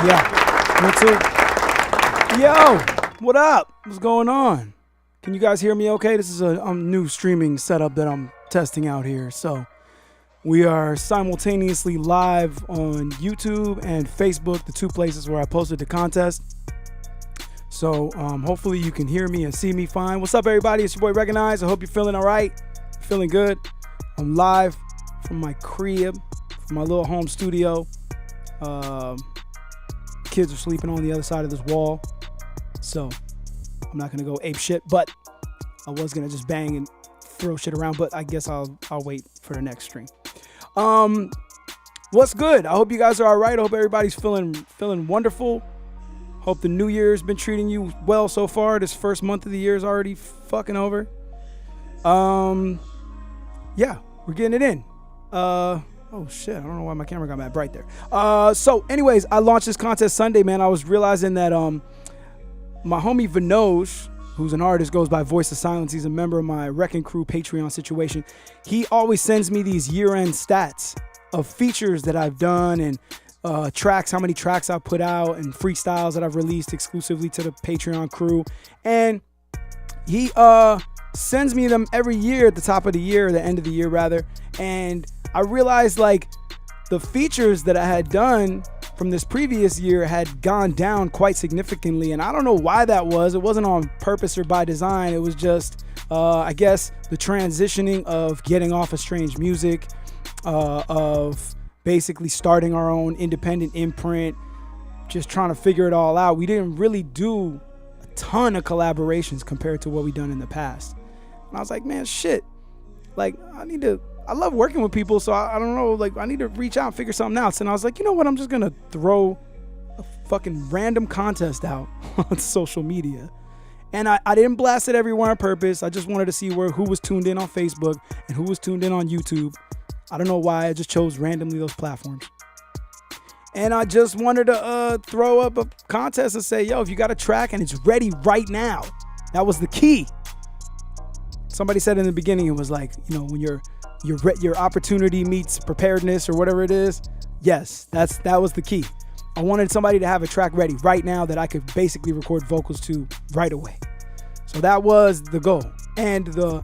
Yeah, me too. Yo, what up? What's going on? Can you guys hear me okay? This is a new streaming setup that I'm testing out here. So we are simultaneously live on YouTube and Facebook, the two places where I posted the contest. So hopefully you can hear me and see me fine. What's up, everybody? It's your boy Recognize. I hope you're feeling all right. Feeling good. I'm live from my crib, from my little home studio. Kids are sleeping on the other side of this wall, so I'm not gonna go ape shit, but I was gonna just bang and throw shit around, but I guess I'll wait for the next stream. What's good? I hope you guys are all right. I hope everybody's feeling wonderful. Hope the new year's been treating you well so far. This first month of the year is already fucking over. Yeah, we're getting it in. Oh shit, I don't know why my camera got mad bright there. So anyways, I launched this contest Sunday, man. I was realizing that my homie Vinoj, who's an artist, goes by Voice of Silence. He's a member of my Wrecking Crew Patreon situation. He always sends me these year-end stats of features that I've done and tracks, how many tracks I've put out, and freestyles that I've released exclusively to the Patreon crew. And he sends me them every year at the top of the year, the end of the year rather. And I realized like the features that I had done from this previous year had gone down quite significantly, and I don't know why that was. It wasn't on purpose or by design. It was just I guess the transitioning of getting off of Strange Music, of basically starting our own independent imprint, just trying to figure it all out. We didn't really do a ton of collaborations compared to what we done in the past. And I was like, man, shit, like I love working with people, so I don't know, like I need to reach out and figure something out. And I was like, you know what, I'm just gonna throw a fucking random contest out on social media. And I didn't blast it everywhere on purpose. I just wanted to see who was tuned in on Facebook and who was tuned in on YouTube. I don't know why, I just chose randomly those platforms. And I just wanted to throw up a contest and say, yo, if you got a track and it's ready right now, that was the key. Somebody said in the beginning, it was like, you know, when your opportunity meets preparedness or whatever it is. Yes, that was the key. I wanted somebody to have a track ready right now that I could basically record vocals to right away. So that was the goal. And the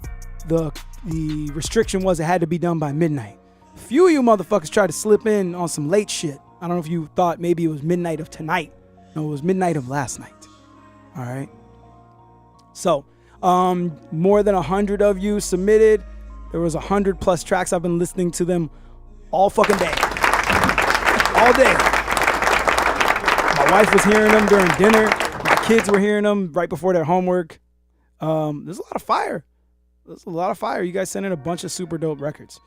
restriction was it had to be done by midnight. A few of you motherfuckers tried to slip in on some late shit. I don't know if you thought maybe it was midnight of tonight. No, it was midnight of last night. All right. So more than 100 of you submitted. There was 100+ tracks. I've been listening to them all fucking day. All day. My wife was hearing them during dinner. My kids were hearing them right before their homework. There's a lot of fire. There's a lot of fire. You guys sent in a bunch of super dope records.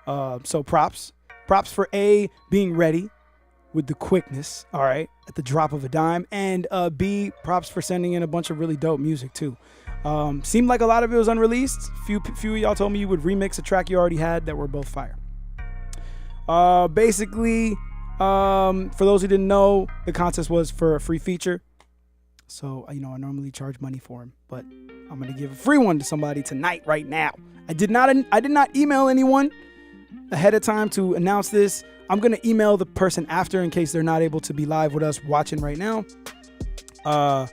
So props. Props for A, being ready with the quickness, all right, at the drop of a dime. And B, props for sending in a bunch of really dope music too. Seemed like a lot of it was unreleased. Few of y'all told me you would remix a track you already had that were both fire. Basically, for those who didn't know, the contest was for a free feature. So, you know, I normally charge money for them, but I'm going to give a free one to somebody tonight, right now. I did not email anyone ahead of time to announce this. I'm going to email the person after in case they're not able to be live with us watching right now. But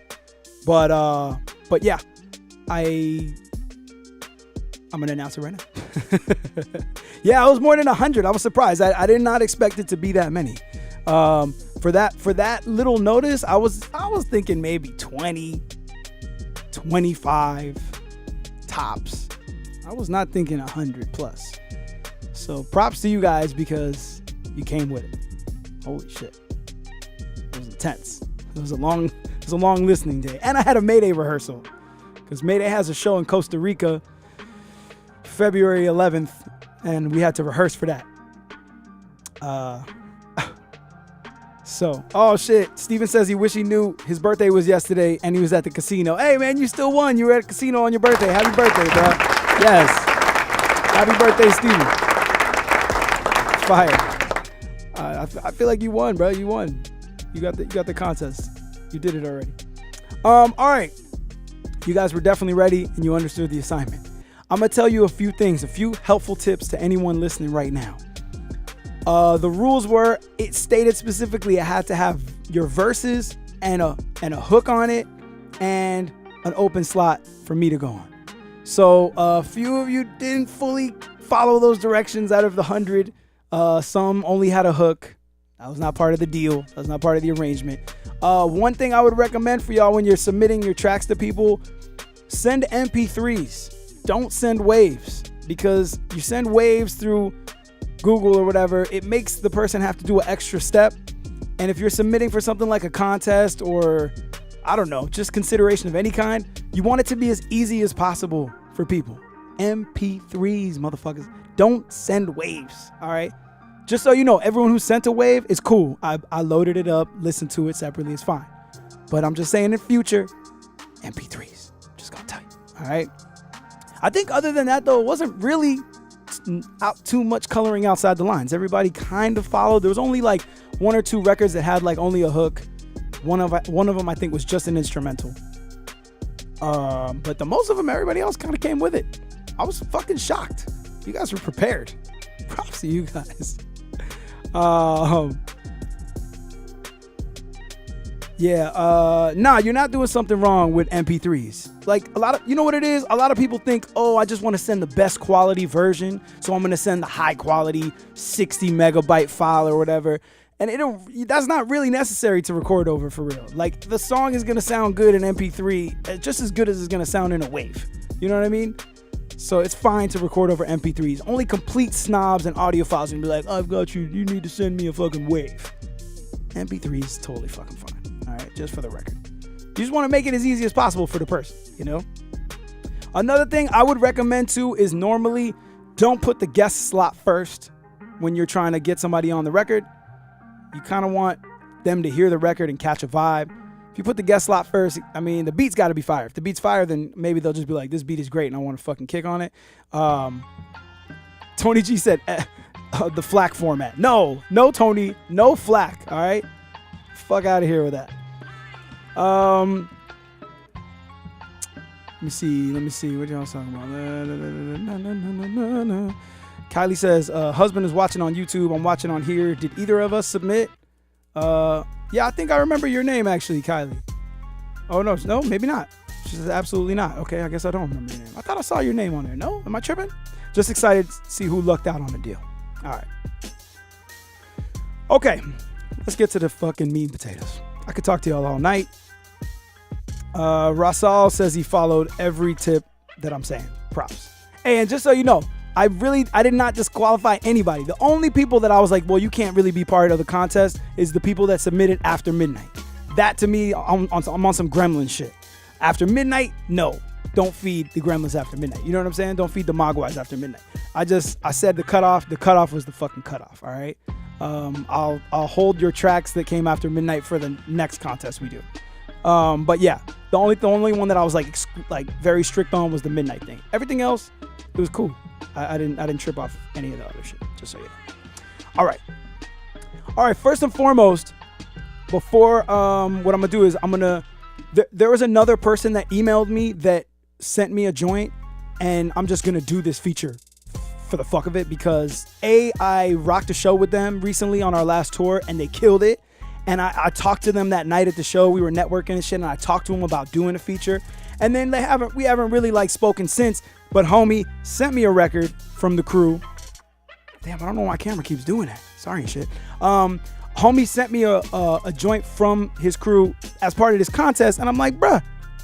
yeah. I'm gonna announce it right now. Yeah, it was more than 100. I was surprised. I did not expect it to be that many. For that little notice, I was thinking maybe 20, 25 tops. I was not thinking 100+. So props to you guys because you came with it. Holy shit, it was intense. It was a long listening day, and I had a Mayday rehearsal. Because Mayday has a show in Costa Rica February 11th, and we had to rehearse for that. So, oh shit. Steven says he wish he knew his birthday was yesterday and he was at the casino. Hey man, you still won. You were at the casino on your birthday. Happy birthday, bro. Yes. Happy birthday, Steven. Fire. I feel like you won, bro. You won. You got the contest. You did it already. All right. You guys were definitely ready and you understood the assignment. I'm going to tell you a few things, a few helpful tips to anyone listening right now. The rules were, it stated specifically I had to have your verses and a hook on it, and an open slot for me to go on. So a few of you didn't fully follow those directions out of the 100. Some only had a hook. That was not part of the deal. That was not part of the arrangement. One thing I would recommend for y'all when you're submitting your tracks to people, send MP3s. Don't send waves, because you send waves through Google or whatever, it makes the person have to do an extra step. And if you're submitting for something like a contest or, I don't know, just consideration of any kind, you want it to be as easy as possible for people. MP3s, motherfuckers. Don't send waves, all right? Just so you know, everyone who sent a wave is cool. I loaded it up, listened to it separately, it's fine. But I'm just saying in the future, MP3s. Just gonna tell you, all right? I think other than that, though, it wasn't really out too much coloring outside the lines. Everybody kind of followed. There was only like 1 or 2 records that had like only a hook. One of them I think was just an instrumental. But the most of them, everybody else kind of came with it. I was fucking shocked. You guys were prepared. Props to you guys. Nah, you're not doing something wrong with MP3s. Like you know what it is? A lot of people think, oh, I just want to send the best quality version, so I'm going to send the high quality 60 megabyte file or whatever. And that's not really necessary to record over for real. Like, the song is going to sound good in MP3 just as good as it's going to sound in a wave. You know what I mean? So it's fine to record over MP3s. Only complete snobs and audiophiles can be like, I've got you. You need to send me a fucking wave. MP3 is totally fucking fine. All right, just for the record. You just want to make it as easy as possible for the person, you know? Another thing I would recommend too is normally don't put the guest slot first when you're trying to get somebody on the record. You kind of want them to hear the record and catch a vibe. If you put the guest slot first, I mean, the beat's got to be fire. If the beat's fire, then maybe they'll just be like, this beat is great and I want to fucking kick on it. Tony G said the FLAC format. No, Tony, no FLAC, all right? Fuck out of here with that. Let me see. What y'all talking about? Kylie says, husband is watching on YouTube. I'm watching on here. Did either of us submit? Yeah, I think I remember your name actually, Kylie. Oh, no, maybe not. She says, absolutely not. Okay, I guess I don't remember your name. I thought I saw your name on there. No? Am I tripping? Just excited to see who lucked out on the deal. All right. Okay, let's get to the fucking meat and potatoes. I could talk to y'all all night. Rasal says he followed every tip that I'm saying. Props. Hey, and just so you know, I did not disqualify anybody. The only people that I was like, well, you can't really be part of the contest is the people that submitted after midnight. That to me, I'm on some gremlin shit. After midnight, no. Don't feed the gremlins after midnight. You know what I'm saying? Don't feed the mogwais after midnight. I said the cutoff. The cutoff was the fucking cutoff. All right. I'll hold your tracks that came after midnight for the next contest we do. But yeah, the only one that I was like very strict on was the midnight thing. Everything else, it was cool. I didn't trip off any of the other shit. Just so you know. All right. First and foremost, before what I'm gonna do is there was another person that emailed me that sent me a joint, and I'm just gonna do this feature for the fuck of it because I rocked a show with them recently on our last tour and they killed it. And I talked to them that night at the show. We were networking and shit, and I talked to them about doing a feature. And then we haven't really like spoken since. But homie sent me a record from the crew. Damn, I don't know why my camera keeps doing that. Sorry and shit. Homie sent me a joint from his crew as part of this contest, and I'm like, bruh,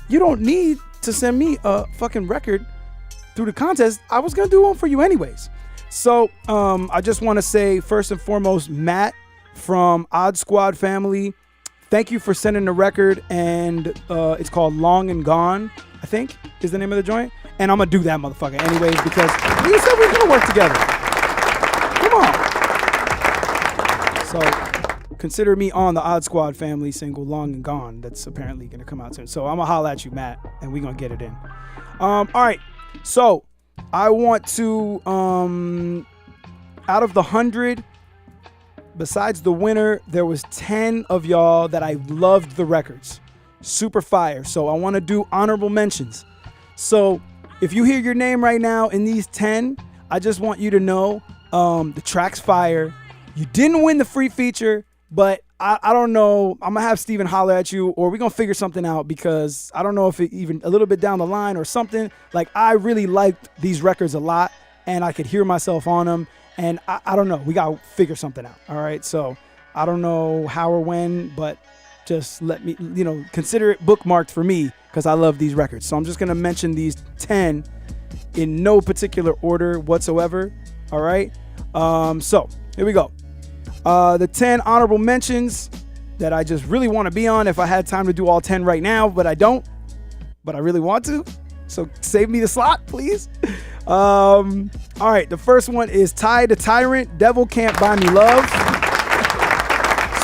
you don't need to send me a fucking record through the contest. I was gonna do one for you anyways. So I just want to say first and foremost, Matt from Odd Squad family, thank you for sending the record, and it's called Long and Gone, I think is the name of the joint, and I'm gonna do that motherfucker anyways because we said we were gonna work together. Come on. So consider me on the Odd Squad family single Long and Gone that's apparently gonna come out soon. So I'm gonna holla at you, Matt, and we're gonna get it in. All right, so I want to out of the 100, besides the winner, there was 10 of y'all that I loved the records. Super fire. So I want to do honorable mentions. So if you hear your name right now in these 10, I just want you to know the track's fire. You didn't win the free feature, but I don't know. I'm gonna have Steven holler at you, or we're gonna figure something out, because I don't know if it even a little bit down the line or something. Like, I really liked these records a lot, and I could hear myself on them. And I don't know. We gotta figure something out. All right. So I don't know how or when, but just let me, consider it bookmarked for me, because I love these records. So I'm just gonna mention these 10 in no particular order whatsoever. All right. So here we go. The 10 honorable mentions that I just really want to be on, if I had time to do all 10 right now, but I don't, but I really want to. So save me the slot, please. All right. The first one is Ty the Tyrant, Devil Can't Buy Me Love.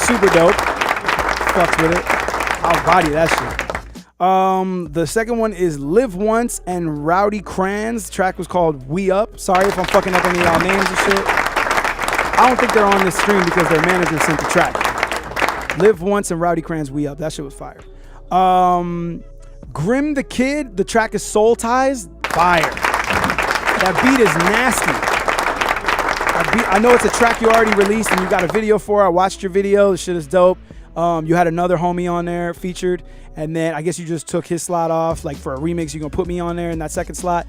Super dope. Fucks with it. I'll body that shit. The second one is Live Once and Rowdy Kranz. The track was called We Up. Sorry if I'm fucking up any of y'all names and shit. I don't think they're on this stream because their manager sent the track. Live Once and Rowdy Kranz, We Up. That shit was fire. Grim the Kid, the track is Soul Ties. Fire. That beat is nasty. I know it's a track you already released and you got a video for. I watched your video. The shit is dope. You had another homie on there featured, and then I guess you just took his slot off. Like, for a remix, you're gonna put me on there in that second slot.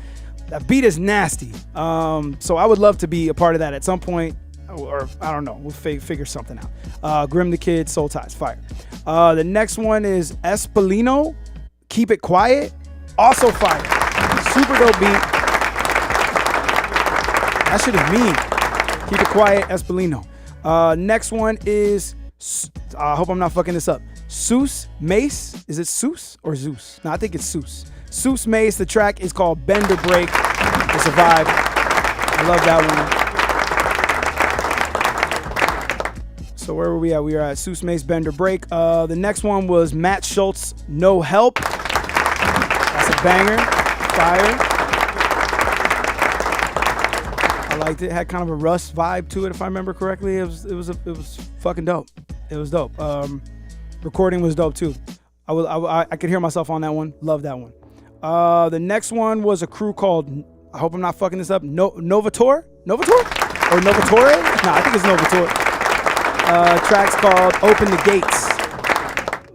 That beat is nasty. So I would love to be a part of that at some point, or I don't know. We'll figure something out. Grim the Kid, Soul Ties, fire. The next one is Espelino, Keep It Quiet, also fire. Super dope beat. That shit is mean. Keep It Quiet, Espelino. Next one is, I hope I'm not fucking this up, Seuss Mace. Is it Seuss or Zeus? No, I think it's Seuss. Seuss Mace. The track is called Bend or Break. It's a vibe. I love that one. So where were we at? We were at Seuss Mace, Bend or Break. The next one was Matt Schultz, No Help. That's a banger. Fire. I liked it. Had kind of a Russ vibe to it, if I remember correctly. It was fucking dope. It was dope. Recording was dope too. I could hear myself on that one. Love that one. The next one was a crew called, I hope I'm not fucking this up, Novator? Or Novatore? Nah, I think it's Novator. Track's called Open the Gates.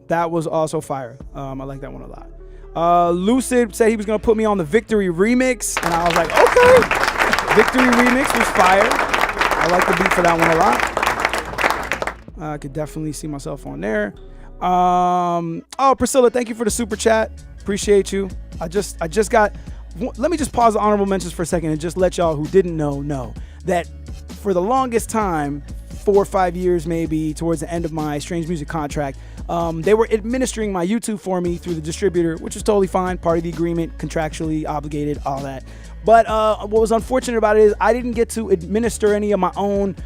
That was also fire. I like that one a lot. Lucid said he was going to put me on the Victory remix, and I was like, okay. Victory remix was fire. I like the beat for that one a lot. I could definitely see myself on there. Priscilla, thank you for the super chat. Appreciate you. I just got, let me just pause the honorable mentions for a second and just let y'all who didn't know that for the longest time, 4 or 5 years maybe, towards the end of my Strange Music contract, they were administering my YouTube for me through the distributor, which is totally fine, part of the agreement, contractually obligated, all that. But what was unfortunate about it is I didn't get to administer any of my own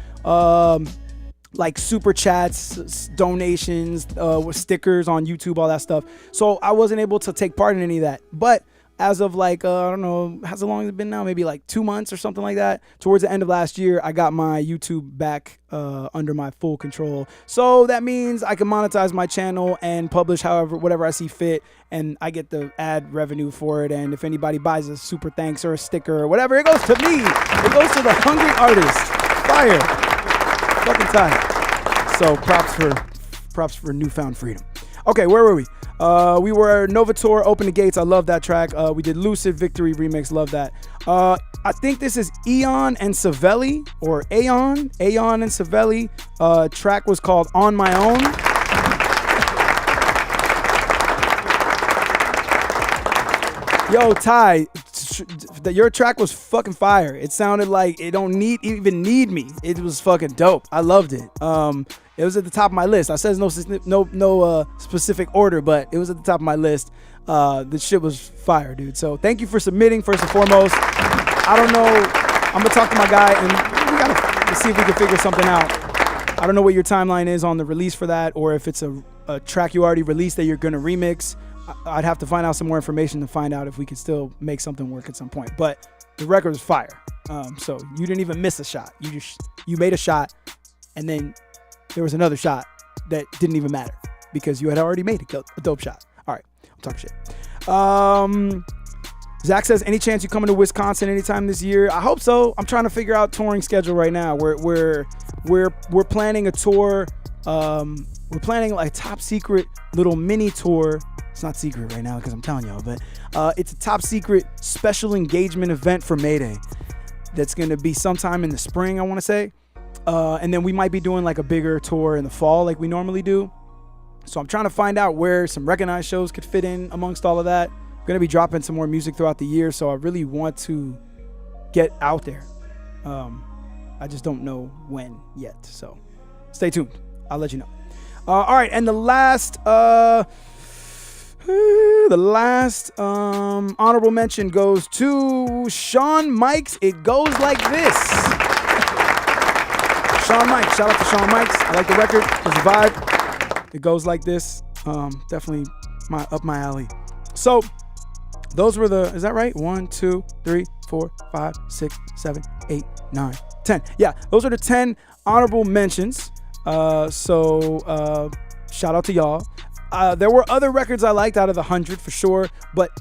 like super chats, donations, with stickers on YouTube, all that stuff. So I wasn't able to take part in any of that. But as of like, I don't know, how long has it been now? Maybe like 2 months or something like that. Towards the end of last year, I got my YouTube back under my full control. So that means I can monetize my channel and publish whatever I see fit. And I get the ad revenue for it. And if anybody buys a super thanks or a sticker or whatever, it goes to me. It goes to the hungry artist. Fire. Fucking tight. So props for newfound freedom. Okay, where were we? We were Novator, Open the Gates. I love that track. We did Lucid, Victory remix. Love that. I think this is Aeon and Savelli, or Aeon and Savelli. Track was called On My Own. Yo, Ty, your track was fucking fire. It sounded like it don't even need me. It was fucking dope. I loved it. It was at the top of my list. I said no specific order, but it was at the top of my list. The shit was fire, dude. So thank you for submitting, first and foremost. I don't know. I'm gonna talk to my guy and we gotta see if we can figure something out. I don't know what your timeline is on the release for that, or if it's a track you already released that you're gonna remix. I'd have to find out some more information to find out if we could still make something work at some point. But the record was fire. So you didn't even miss a shot. You made a shot, and then there was another shot that didn't even matter because you had already made a dope shot. All right, I'm talking shit. Zach says, any chance you coming to Wisconsin anytime this year? I hope so. I'm trying to figure out touring schedule right now. We're planning a tour we're planning like a top secret little mini tour. It's not secret right now because I'm telling y'all, but it's a top secret special engagement event for Mayday that's going to be sometime in the spring, I want to say. And then we might be doing like a bigger tour in the fall like we normally do. So I'm trying to find out where some recognized shows could fit in amongst all of that. I'm going to be dropping some more music throughout the year, so I really want to get out there. I just don't know when yet, so stay tuned. I'll let you know. All right, and the last honorable mention goes to Sean Mikes. It goes like this. Sean Mikes, shout out to Sean Mikes. I like the record. It's a vibe. It goes like this. Definitely up my alley. So those were is that right? 1, 2, 3, 4, 5, 6, 7, 8, 9, 10. Yeah, those are the 10 honorable mentions. So shout out to y'all. There were other records I liked out of the 100 for sure, but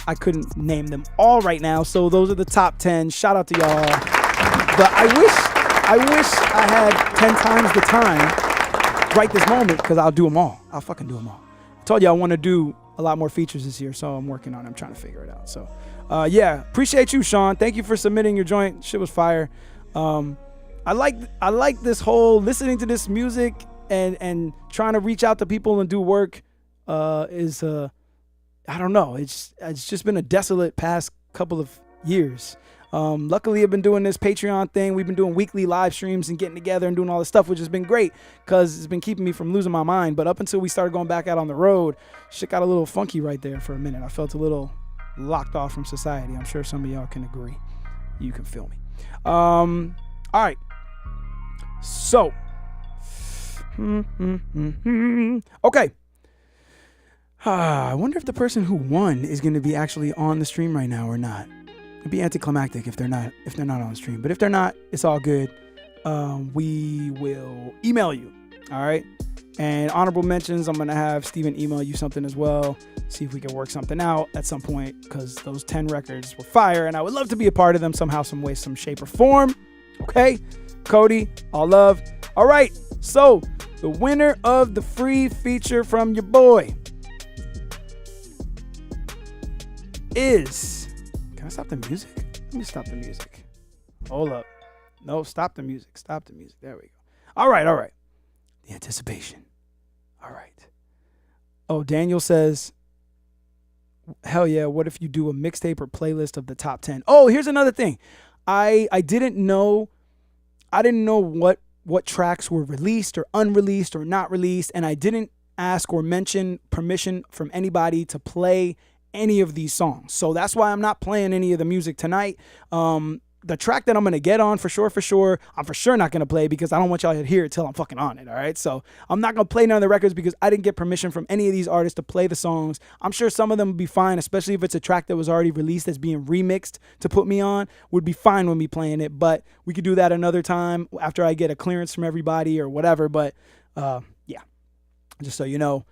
I couldn't name them all right now. So those are the top 10. Shout out to y'all. But I wish I had 10 times the time right this moment, because I'll do them all. I'll fucking do them all. I told you I want to do a lot more features this year, so I'm working on it. I'm trying to figure it out. So yeah, appreciate you, Sean. Thank you for submitting your joint. Shit was fire. I like this whole listening to this music and trying to reach out to people and do work is I don't know. It's just been a desolate past couple of years. Luckily, I've been doing this Patreon thing. We've been doing weekly live streams and getting together and doing all this stuff, which has been great because it's been keeping me from losing my mind. But up until we started going back out on the road, shit got a little funky right there for a minute. I felt a little locked off from society. I'm sure some of y'all can agree. You can feel me. All right. So, okay. I wonder if the person who won is going to be actually on the stream right now or not. It'd be anticlimactic if they're not on the stream. But if they're not, it's all good. We will email you. All right. And honorable mentions, I'm going to have Steven email you something as well. See if we can work something out at some point, because those 10 records were fire and I would love to be a part of them somehow, some way, some shape or form. Okay. Cody, all love. All right. So the winner of the free feature from your boy is... Can I stop the music? Let me stop the music. Hold up. No, stop the music. Stop the music. There we go. All right. The anticipation. All right. Oh, Daniel says, hell yeah, what if you do a mixtape or playlist of the top 10? Oh, here's another thing. I didn't know what tracks were released or unreleased or not released, and I didn't ask or mention permission from anybody to play any of these songs. So that's why I'm not playing any of the music tonight. The track that I'm going to get on for sure, I'm for sure not going to play because I don't want y'all to hear it till I'm fucking on it, all right? So I'm not going to play none of the records because I didn't get permission from any of these artists to play the songs. I'm sure some of them would be fine, especially if it's a track that was already released that's being remixed to put me on, would be fine with me playing it, but we could do that another time after I get a clearance from everybody or whatever, but yeah, just so you know.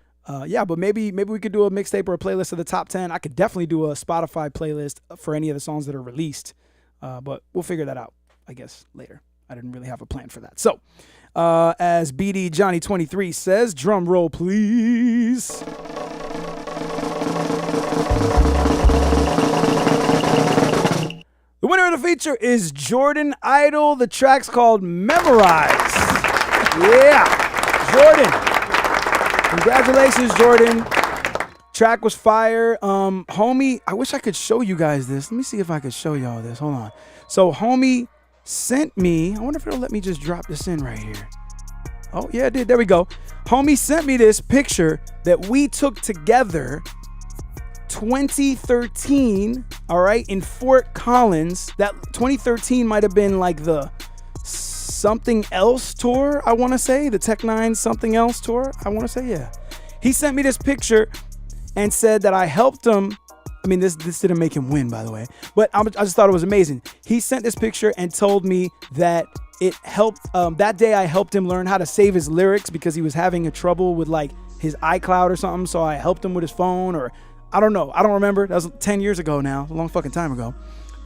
Yeah, but maybe we could do a mixtape or a playlist of the top 10. I could definitely do a Spotify playlist for any of the songs that are released. But we'll figure that out, I guess, later. I didn't really have a plan for that. So, as BD Johnny 23 says, drum roll, please. The winner of the feature is Jordan Idol. The track's called Memorize. Yeah, Jordan. Congratulations, Jordan. Track was fire. Homie, I wish I could show you guys this. Let me see if I could show y'all this. Hold on. So, homie sent me, I wonder if it'll let me just drop this in right here. Oh, yeah, it did. There we go. Homie sent me this picture that we took together 2013, all right, in Fort Collins. That 2013 might have been like the Something Else tour, I want to say. The Tech Nine Something Else tour, I want to say, yeah. He sent me this picture and said that I helped him. I mean, this didn't make him win, by the way, but I just thought it was amazing. He sent this picture and told me that it helped. That day, I helped him learn how to save his lyrics because he was having a trouble with like his iCloud or something. So I helped him with his phone, or I don't know. I don't remember. That was 10 years ago now, a long fucking time ago.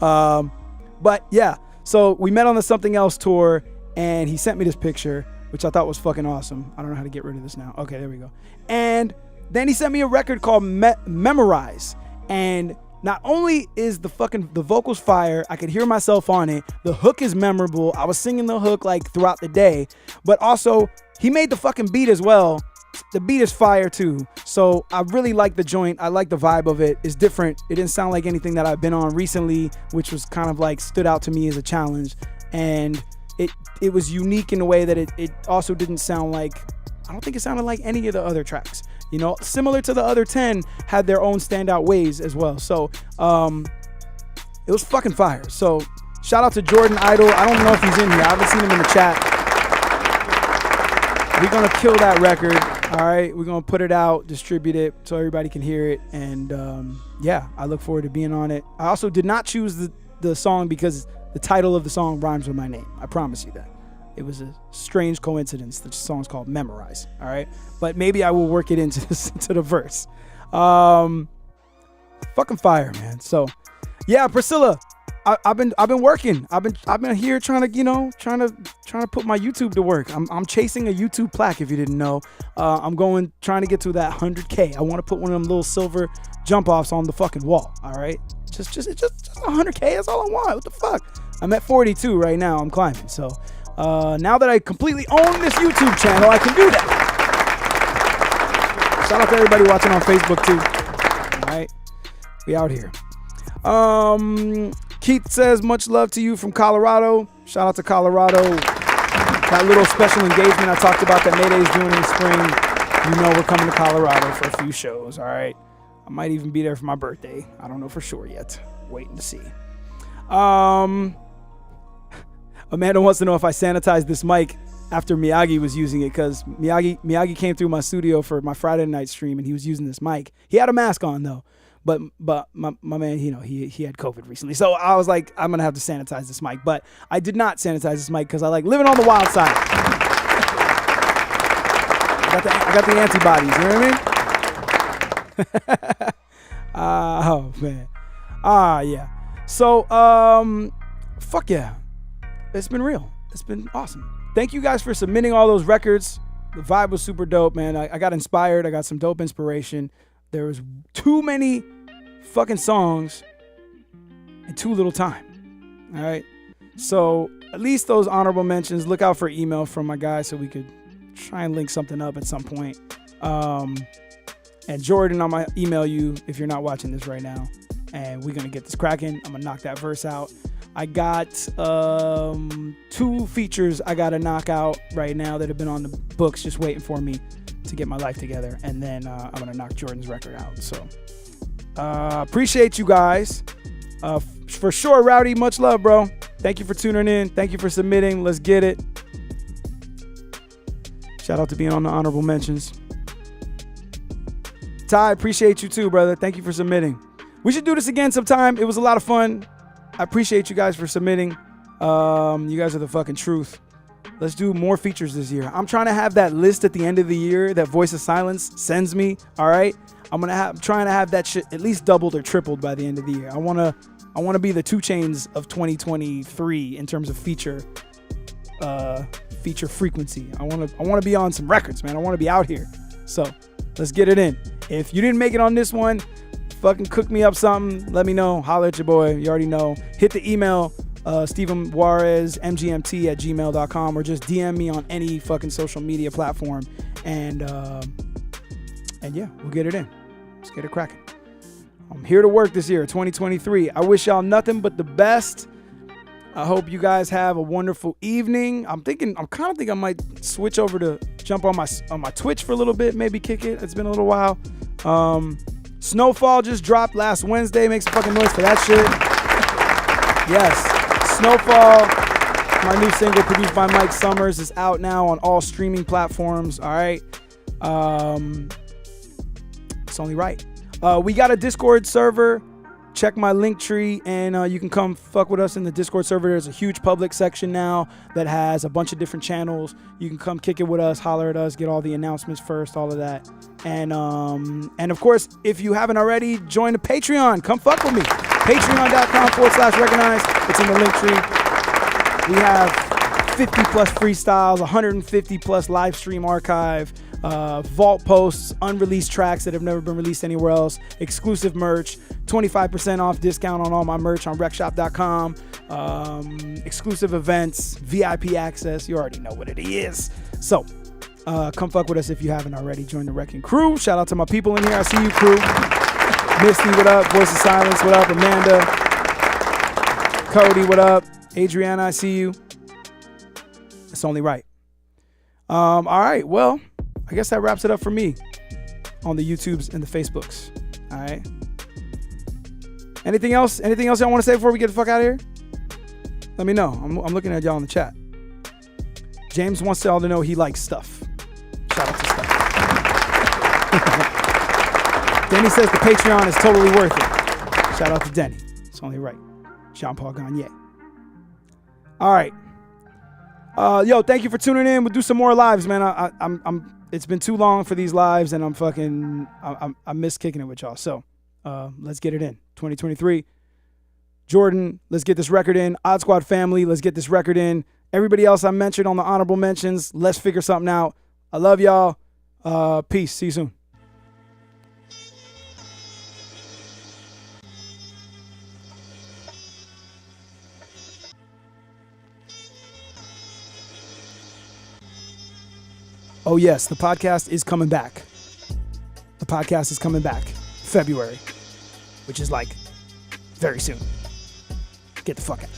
But yeah, so we met on the Something Else tour and he sent me this picture. which I thought was fucking awesome. I don't know how to get rid of this now. Okay, there we go. And then he sent me a record called Memorize. And not only is the vocals fire, I could hear myself on it. The hook is memorable. I was singing the hook like throughout the day, but also he made the fucking beat as well. The beat is fire too. So I really like the joint. I like the vibe of it. It's different. It didn't sound like anything that I've been on recently, which was kind of like stood out to me as a challenge. And it was unique in a way that it also didn't sound like, I don't think it sounded like any of the other tracks. You know, similar to the other 10, had their own standout ways as well. So it was fucking fire. So shout out to Jordan Idol. I don't know if he's in here. I haven't seen him in the chat. We're going to kill that record. All right. We're going to put it out, distribute it so everybody can hear it. And yeah, I look forward to being on it. I also did not choose the song because the title of the song rhymes with my name. I promise you that. It was a strange coincidence. The song's called Memorize. All right. But maybe I will work it into the verse. Fucking fire, man. So yeah, Priscilla, I've been working. I've been here trying to put my YouTube to work. I'm chasing a YouTube plaque, if you didn't know. I'm trying to get to that 100K. I want to put one of them little silver jump offs on the fucking wall. All right. Just 100K. That's all I want. What the fuck? I'm at 42 right now. I'm climbing. So now that I completely own this YouTube channel, I can do that. Shout out to everybody watching on Facebook too. All right, we out here. Keith says, much love to you from Colorado. Shout out to Colorado. That little special engagement I talked about that Mayday's doing in the spring. You know we're coming to Colorado for a few shows, all right? I might even be there for my birthday. I don't know for sure yet. Waiting to see. Amanda wants to know if I sanitized this mic after Miyagi was using it, because Miyagi came through my studio for my Friday night stream and he was using this mic. He had a mask on though, but my man, you know, he had COVID recently, so I was like, I'm gonna have to sanitize this mic. But I did not sanitize this mic because I like living on the wild side. I got the antibodies. You know what I mean? Oh man. Yeah. So fuck yeah. It's been real. It's been awesome. Thank you guys for submitting all those records. The vibe was super dope, man. I got inspired. I got some dope inspiration. There was too many fucking songs in too little time. All right. So at least those honorable mentions. Look out for email from my guy so we could try and link something up at some point. And Jordan, I'm going to email you if you're not watching this right now. And we're going to get this cracking. I'm going to knock that verse out. I got 2 features I got to knock out right now that have been on the books just waiting for me to get my life together. And then I'm going to knock Jordan's record out. So appreciate you guys. For sure, Rowdy, much love, bro. Thank you for tuning in. Thank you for submitting. Let's get it. Shout out to being on the honorable mentions. Ty, appreciate you too, brother. Thank you for submitting. We should do this again sometime. It was a lot of fun. I appreciate you guys for submitting. You guys are the fucking truth. Let's do more features this year. I'm trying to have that list at the end of the year that Voice of Silence sends me. All right. I'm trying to have that shit at least doubled or tripled by the end of the year. I want to be the 2 Chainz of 2023 in terms of feature frequency. I want to be on some records, man. I want to be out here. So let's get it in. If you didn't make it on this one, fucking cook me up something. Let me know. Holler at your boy. You already know. Hit the email, Steven Juarez, mgmt@gmail.com, or just DM me on any fucking social media platform. And yeah, we'll get it in. Let's get it cracking. I'm here to work this year, 2023. I wish y'all nothing but the best. I hope you guys have a wonderful evening. I'm kind of thinking I might switch over to jump on my Twitch for a little bit, maybe kick it. It's been a little while. Snowfall just dropped last Wednesday. Make some fucking noise for that shit. Yes, Snowfall, my new single produced by Mike Summers, is out now on all streaming platforms. All right. It's only right. We got a Discord server. Check my link tree and you can come fuck with us in the Discord server. There's a huge public section now that has a bunch of different channels. You can come kick it with us, holler at us, get all the announcements first, all of that. And of course, if you haven't already, join the Patreon. Come fuck with me. Patreon.com/recognize. It's in the link tree. We have 50 plus freestyles, 150 plus live stream archive, vault posts, unreleased tracks that have never been released anywhere else, exclusive merch, 25% off discount on all my merch on recshop.com, exclusive events, VIP access. You already know what it is. So come fuck with us if you haven't already. Join the Wrecking Crew. Shout out to my people in here. I see you, crew. Misty, what up? Voice of Silence, what up? Amanda, Cody, what up? Adriana, I see you. It's only right. All right, well, I guess that wraps it up for me on the YouTubes and the Facebooks. All right. Anything else? Anything else y'all want to say before we get the fuck out of here? Let me know. I'm looking at y'all in the chat. James wants y'all to know he likes stuff. Shout out to stuff. Denny says the Patreon is totally worth it. Shout out to Denny. It's only right. Jean-Paul Gagne. All right. Yo, thank you for tuning in. We'll do some more lives, man. It's been too long for these lives, and I miss kicking it with y'all. So let's get it in. 2023. Jordan, let's get this record in. Odd Squad family, let's get this record in. Everybody else I mentioned on the honorable mentions, let's figure something out. I love y'all. Peace. See you soon. Oh, yes, the podcast is coming back. The podcast is coming back February, which is like very soon. Get the fuck out.